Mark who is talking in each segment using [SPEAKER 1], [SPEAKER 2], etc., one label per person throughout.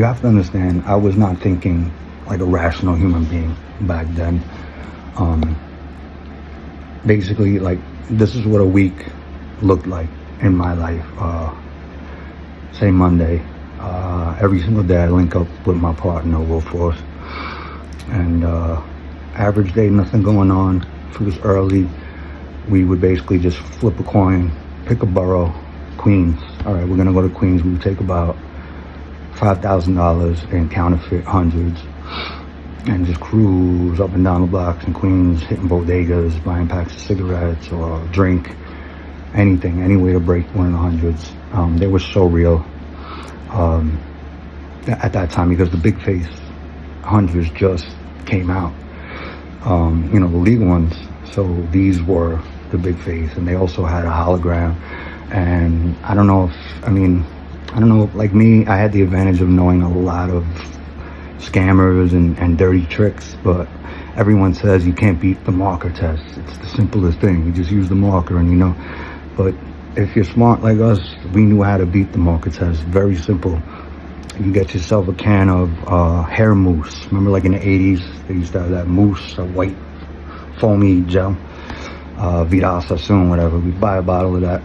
[SPEAKER 1] you have to understand, I was not thinking like a rational human being back then. Basically, like, this is what a week looked like in my life. Say Monday, every single day I link up with my partner, Wilforce, and average day, nothing going on. If it was early, we would basically just flip a coin, pick a borough. Queens. All right, we're gonna go to Queens. We would take about $5,000 in counterfeit hundreds and just cruise up and down the blocks in Queens, hitting bodegas, buying packs of cigarettes or drink, anything, any way to break one of the hundreds. They were so real at that time, because the big face hundreds just came out, the legal ones. So these were the big face, and they also had a hologram. And I don't know, like me, I had the advantage of knowing a lot of scammers and dirty tricks, but everyone says you can't beat the marker test. It's the simplest thing. You just use the marker and but if you're smart like us, we knew how to beat the marker test. Very simple. You get yourself a can of hair mousse. Remember, like in the 80s, they used to have that mousse, a white foamy gel, Vida Sassoon, whatever. We buy a bottle of that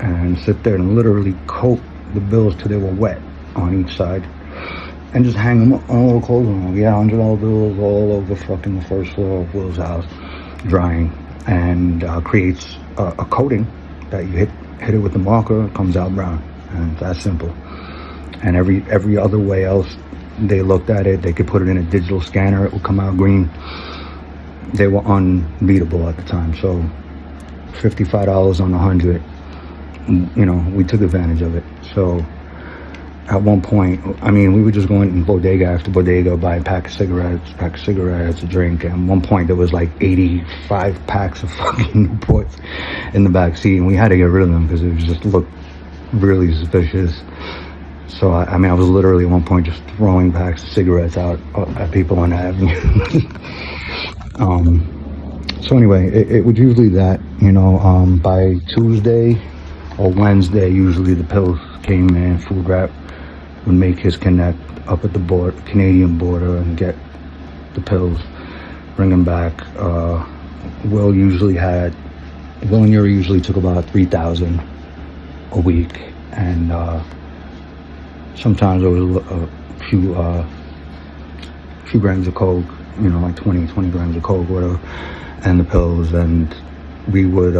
[SPEAKER 1] and sit there and literally coat the bills till they were wet on each side, and just hang them on a little clothing. We had $100 bills all over fucking the first floor of Will's house, drying, and creates a coating that you hit it with the marker, it comes out brown, and it's that simple. And every other way else they looked at it, they could put it in a digital scanner, it would come out green. They were unbeatable at the time. So $55 on 100. We took advantage of it. So at one point, we were just going in bodega after bodega, buy a pack of cigarettes, a drink. And at one point, there was like 85 packs of fucking Newports in the back seat, and we had to get rid of them because it just looked really suspicious. So I was literally at one point just throwing packs of cigarettes out at people on the avenue. So anyway, it was usually that, by Tuesday or Wednesday, usually the pills came in. Food Rap would make his connect up at the Canadian border and get the pills, bring them back. Will and Yuri usually took about 3,000 a week, and sometimes it was a few grams of coke, like 20 grams of coke, whatever, and the pills, and we would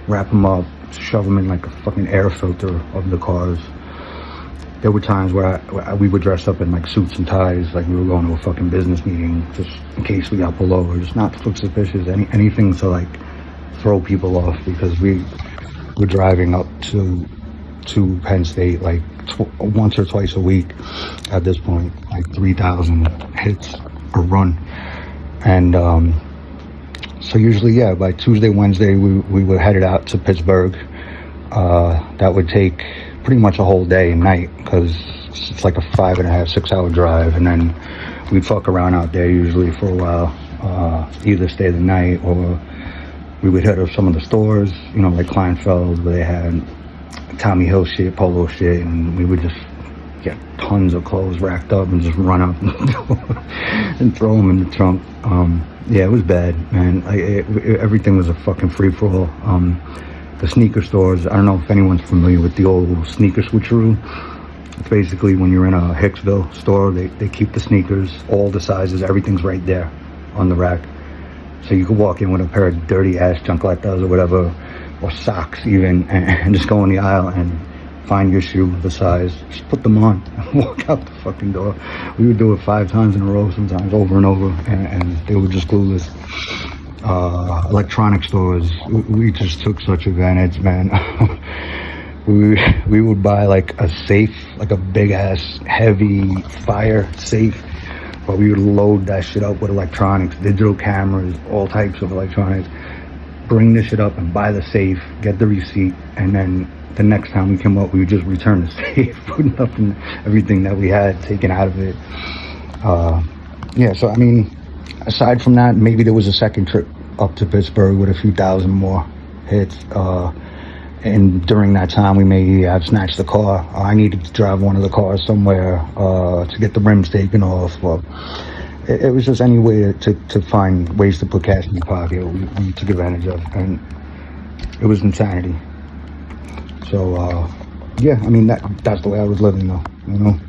[SPEAKER 1] wrap them up, shove them in like a fucking air filter of the cars. There were times where we would dress up in like suits and ties, like we were going to a fucking business meeting, just in case we got pulled over, just not to look suspicious, anything to like throw people off, because we were driving up to Penn State like once or twice a week at this point, like 3,000 hits a run. And so usually, by Tuesday, Wednesday, we were headed out to Pittsburgh. That would take pretty much a whole day and night, because it's like a 5.5, 6 hour drive. And then we'd fuck around out there usually for a while, either stay the night, or we would hit up some of the stores, like Kleinfeld, where they had Tommy Hill shit, polo shit, and we would just get tons of clothes racked up and just run out and throw them in the trunk. It was bad, man. Everything was a fucking free-for-all. The sneaker stores, I don't know if anyone's familiar with the old sneaker switcheroo. It's basically when you're in a Hicksville store, they keep the sneakers, all the sizes, everything's right there on the rack. So you could walk in with a pair of dirty ass chancletas or whatever, or socks even, and just go in the aisle and find your shoe, the size, just put them on and walk out the fucking door. We would do it 5 times in a row, sometimes over and over, and they were just clueless. Electronic stores, we just took such advantage, man. we would buy like a safe, like a big ass heavy fire safe, but we would load that shit up with electronics, digital cameras, all types of electronics, bring this shit up and buy the safe, get the receipt, and then the next time we came up, we would just return the safe, put nothing, everything that we had taken out of it. So aside from that, maybe there was a second trip up to Pittsburgh with a few thousand more hits. and during that time, we may have snatched the car. I needed to drive one of the cars somewhere to get the rims taken off. Or it was just any way to find ways to put cash in your pocket. We took advantage of, and it was insanity. So yeah, I mean that's the way I was living, though. You know.